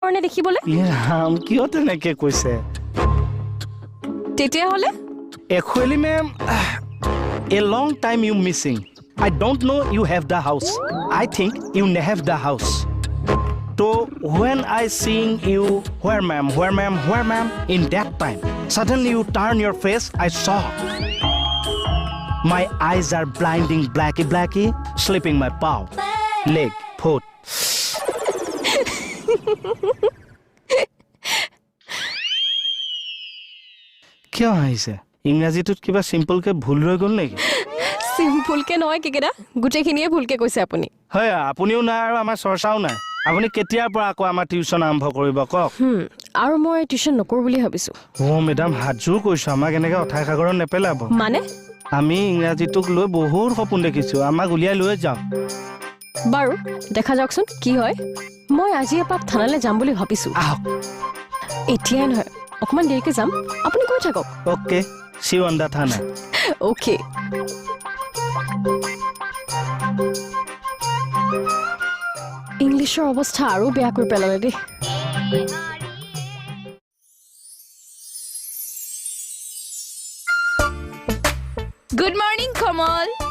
কাৰণে দেখিবলৈ ৰাম কিয় তেনেকে কৈছে তেতিয়াহ'লে Actually, ma'am, a long time you missing. I don't know you have the house. I think you have the house. So when I seeing you, where ma'am, where ma'am, where ma'am, in that time, suddenly you turn your face, I saw. My eyes are blinding blacky, slipping my paw, leg, foot. কিয় আহিছে ইংৰাজীটোত কিবা সিম্পলকে ভুল হৈ গ'ল নেকি চিম্পুলকে নহয় কেকেটা গোটেইখিনিয়ে ভুলকে কৈছে আপুনি হয় আপুনিও নাই আৰু আমাৰ চৰ্চাও নাই আপুনি কেতিয়াৰ পৰা আকৌ আমাৰ টিউচন আৰম্ভ কৰিব কওক আৰু মই টিউচন নকৰো বুলি ভাবিছো মেডাম হাতজোৰ কৈছো আমাক এনেকে অথাই সাগৰত নেপেলাব মানে আমি ইংৰাজীটোক লৈ বহুত সপোন দেখিছো আমাক উলিয়াই লৈ যাওক বাৰু দেখা যাওকচোন কি হয় মই আজি এপাক থানালৈ যাম বুলি ভাবিছো আহক এতিয়াই নহয় অকমান দেৰিকে যাম আপুনি কৈ থাকক ওকে সি অন দা থানা ওকে ইংলিছৰ অৱস্থা আৰু বেয়া কৰি পেলালে দেই Good morning, Kamal.